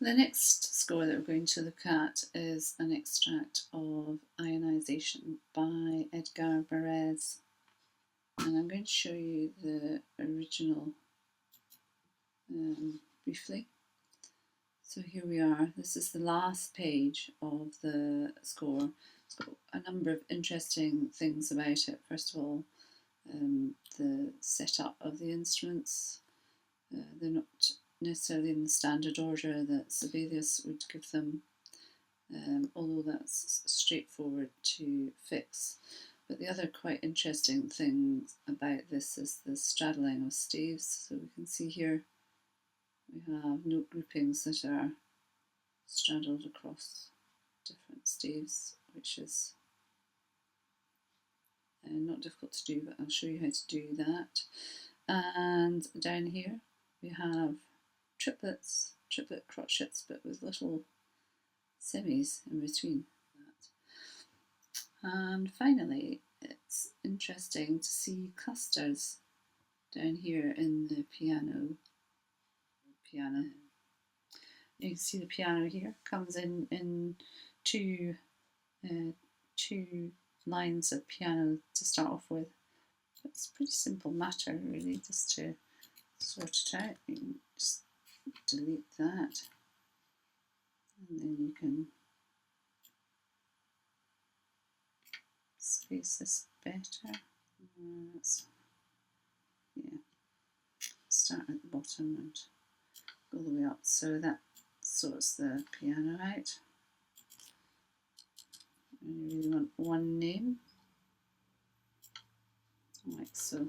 The next score that we're going to look at is an extract of Ionization by Edgar Varese, and I'm going to show you the original briefly. So here we are. This is the last page of the score. It's got a number of interesting things about it. First of all, the setup of the instruments. They're not necessarily in the standard order that Sibelius would give them, although that's straightforward to fix. But the other quite interesting thing about this is the straddling of staves. So we can see here we have note groupings that are straddled across different staves, which is not difficult to do, but I'll show you how to do that. And down here we have triplet crotchets, but with little semis in between that. And finally, it's interesting to see clusters down here in the piano. You can see the piano here comes in two lines of piano to start off with. It's a pretty simple matter, really, just to sort it out. You can just delete that, and then you can space this better. Yeah, start at the bottom and go all the way up, so that sorts the piano out. And you really want one name, like so.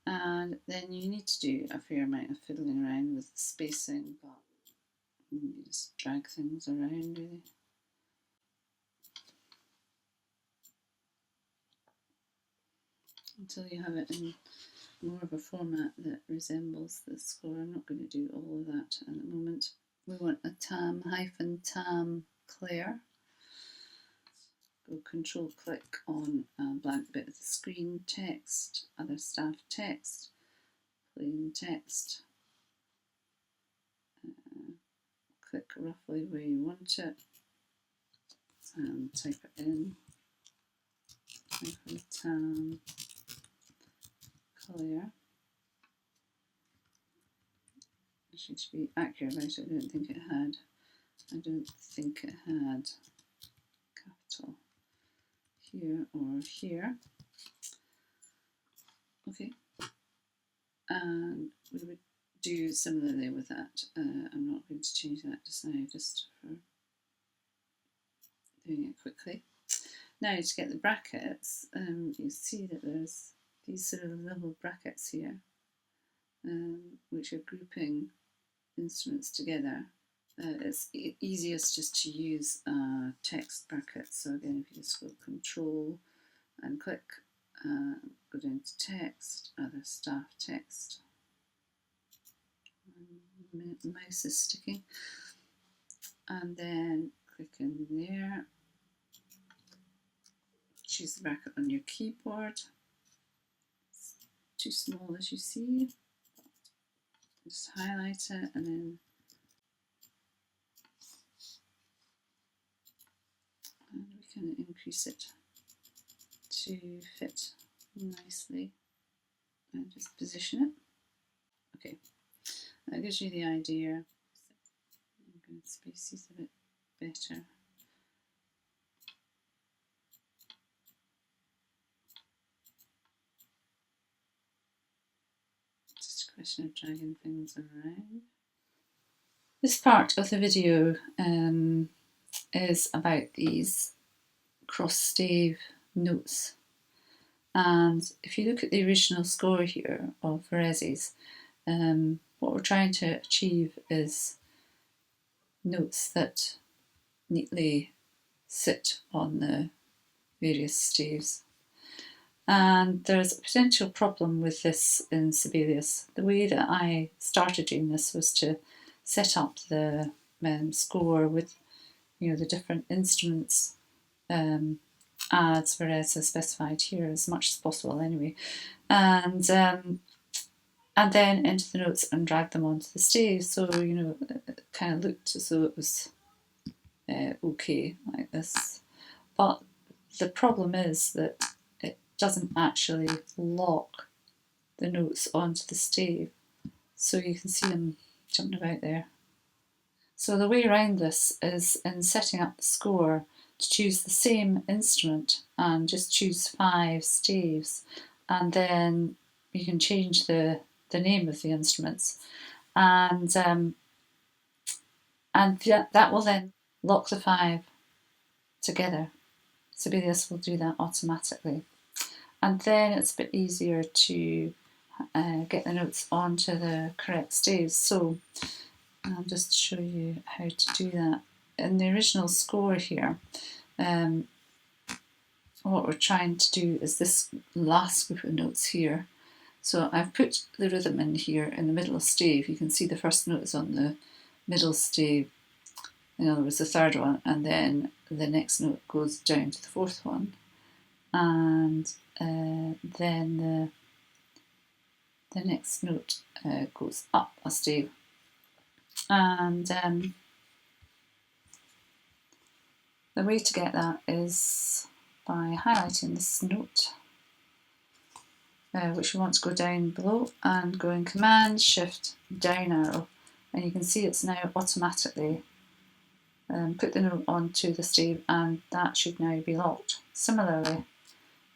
And then you need to do a fair amount of fiddling around with the spacing, but you just drag things around really. Until you have it in more of a format that resembles the score. I'm not going to do all of that at the moment. We want a tam -tam clear. Go control click on a blank bit of the screen, text, other staff text, plain text. Click roughly where you want it and type it in. Tam clear. Actually, to be accurate about it, I don't think it had capital here or here. Okay, and we would do similarly with that. I'm not going to change that just now, just for doing it quickly. Now to get the brackets, you see that there's these sort of little brackets here, which are grouping instruments together. It's easiest just to use text brackets. So again, if you just go control and click, go down to text, other staff text. My mouse is sticking. And then click in there. Choose the bracket on your keyboard. It's too small, as you see. Just highlight it and then we can increase it to fit nicely and just position it. Okay, that gives you the idea. I'm going to space these a bit better. Just a question of dragging things around. This part of the video is about these cross stave notes, and if you look at the original score here of Varese's, what we're trying to achieve is notes that neatly sit on the various staves. And there's a potential problem with this in Sibelius. The way that I started doing this was to set up the score with the different instruments as Varese has specified here as much as possible anyway. And and then into the notes and drag them onto the stave. So, you know, it kind of looked as though it was okay like this. But the problem is that it doesn't actually lock the notes onto the stave. So you can see them jumping about there. So the way around this is in setting up the score to choose the same instrument and just choose 5 staves, and then you can change the name of the instruments, and that will then lock the 5 together. Sibelius will do that automatically, and then it's a bit easier to get the notes onto the correct staves. So I'll just show you how to do that. In the original score here, what we're trying to do is this last group of notes here. So I've put the rhythm in here in the middle stave. You can see the first note is on the middle stave, in other words the third one, and then the next note goes down to the fourth one, and then the next note goes up a stave. And the way to get that is by highlighting this note, which we want to go down below, and going Command Shift down arrow, and you can see it's now automatically put the note onto the stave, and that should now be locked. Similarly,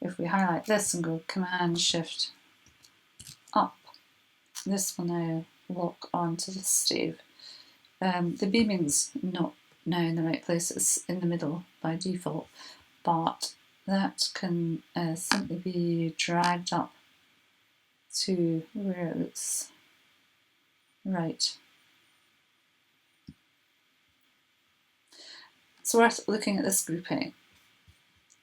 if we highlight this and go Command Shift up, this will now lock onto the stave. The beaming's not now in the right place, it's in the middle by default, but that can simply be dragged up to where it looks right. It's worth looking at this grouping,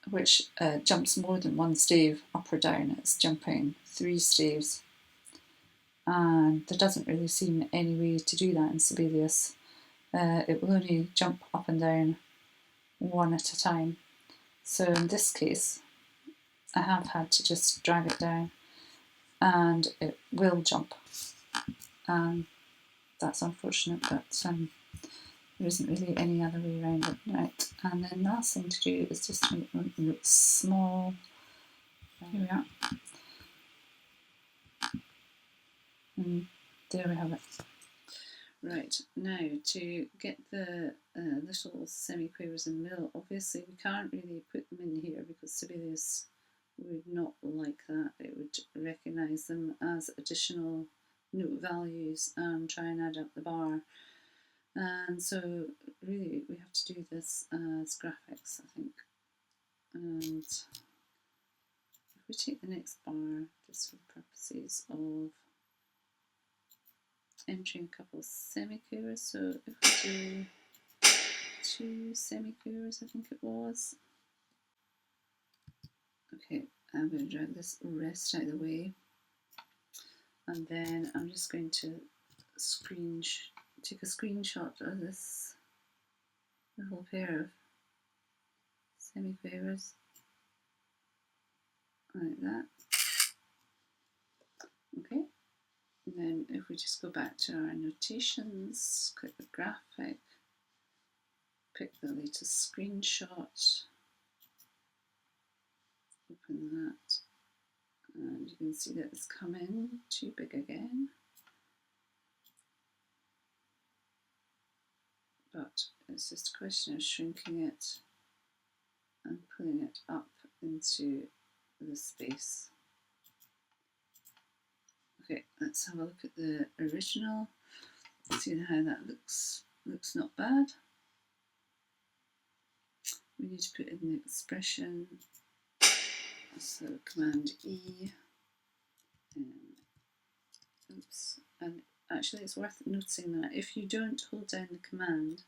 which jumps more than one stave up or down. It's jumping 3 staves, and there doesn't really seem any way to do that in Sibelius. It will only jump up and down one at a time. So in this case, I have had to just drag it down, and it will jump. That's unfortunate, but there isn't really any other way around it. Right, and then the last thing to do is just make the notes small. Here we are. And there we have it. Right, now to get the little semiquavers in the middle, obviously we can't really put them in here because Sibelius would not like that. It would recognise them as additional note values and try and add up the bar. And so really we have to do this as graphics, I think. And if we take the next bar, just for purposes of entering a couple of semiquavers, so if we do 2 semiquavers, I think it was. Okay, I'm going to drag this rest out of the way, and then I'm just going to take a screenshot of this little pair of semiquavers like that. Okay, and then if we just go back to our annotations, click the graphic, pick the latest screenshot, open that, and you can see that it's come in too big again, but it's just a question of shrinking it and pulling it up into the space. Okay, let's have a look at the original, see how that looks. Looks not bad. We need to put in the expression, so Command E, oops, and actually it's worth noticing that if you don't hold down the command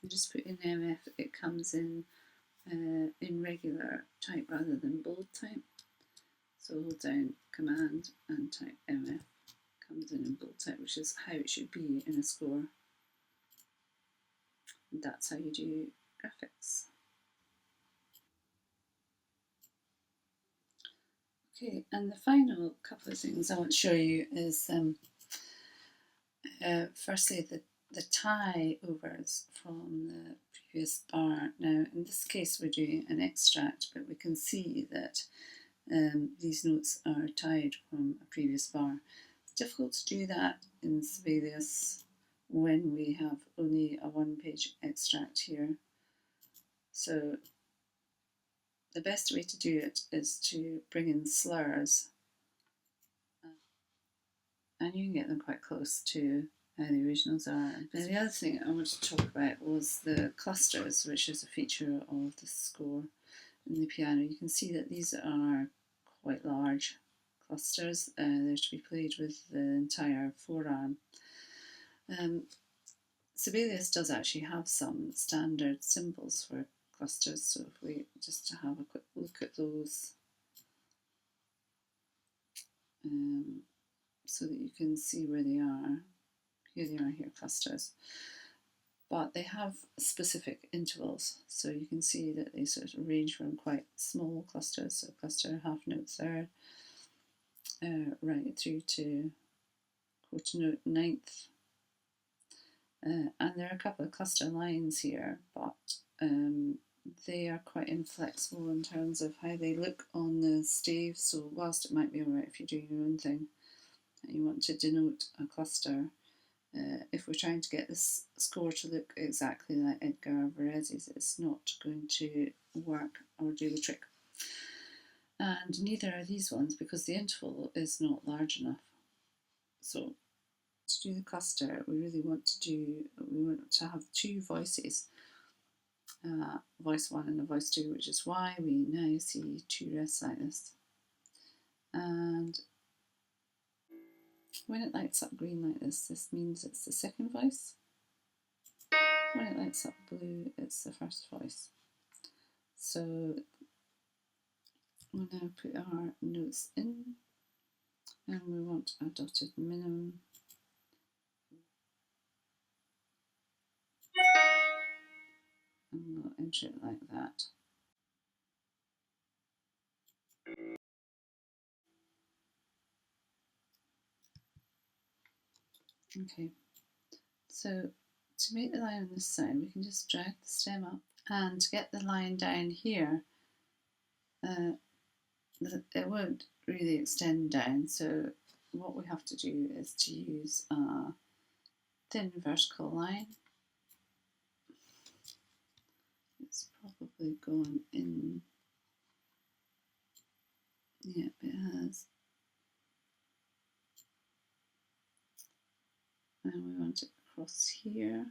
and just put in MF, it comes in regular type rather than bold type. So hold down command and type MF, comes in bold type, which is how it should be in a score. And that's how you do graphics. Okay, and the final couple of things I want to show you is firstly the tie overs from the previous bar. Now in this case we're doing an extract, but we can see that these notes are tied from a previous bar. It's difficult to do that in Sibelius when we have only a one-page extract here. So the best way to do it is to bring in slurs, and you can get them quite close to the originals are. Now the other thing I wanted to talk about was the clusters, which is a feature of the score in the piano. You can see that these are quite large clusters. They're to be played with the entire forearm. Sibelius does actually have some standard symbols for clusters, so if we just have a quick look at those so that you can see where they are. Here they are, here clusters. But they have specific intervals, so you can see that they sort of range from quite small clusters, so cluster, half note, third, right through to quarter note, ninth. And there are a couple of cluster lines here, but they are quite inflexible in terms of how they look on the stave, so whilst it might be alright if you're doing your own thing and you want to denote a cluster, if we're trying to get this score to look exactly like Edgar Varèse's, it's not going to work or do the trick. And neither are these ones because the interval is not large enough. So to do the cluster, we want to have two voices, voice 1 and a voice 2, which is why we now see two rests like this. And when it lights up green like this means it's the second voice. When it lights up blue, it's the first voice. So we'll now put our notes in, and we want a dotted minimum. And we'll enter it like that. Okay, so to make the line on this side, we can just drag the stem up, and to get the line down here, it won't really extend down, so what we have to do is to use a thin vertical line. It's probably gone in, yep it has, and we want it across here,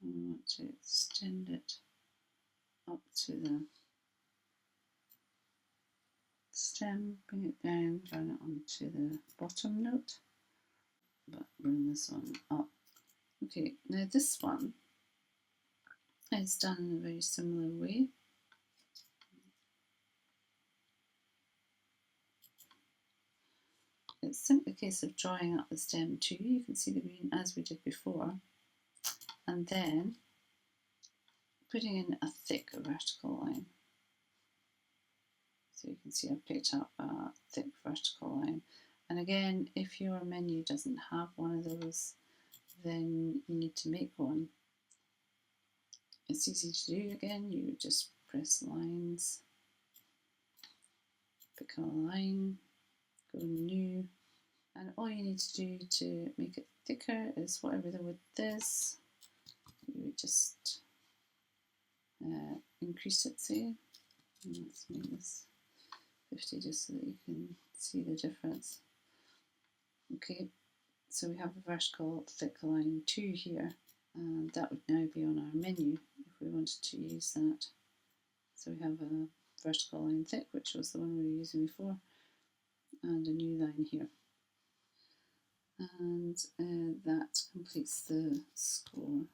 and we want to extend it up to the stem, bring it down, run it onto the bottom note, but bring this one up. Okay, now this one is done in a very similar way. It's simply a case of drawing up the stem too. You can see the green as we did before, and then putting in a thick vertical line. So you can see I've picked up a thick vertical line. And again, if your menu doesn't have one of those, then you need to make one. It's easy to do again. You just press lines, pick a line, go new, and all you need to do to make it thicker is whatever the width is. You would just increase it, say. And let's make this 50 just so that you can see the difference. Okay, so we have a vertical thick line 2 here, and that would now be on our menu if we wanted to use that. So we have a vertical line thick, which was the one we were using before, and a new line here. And that completes the score.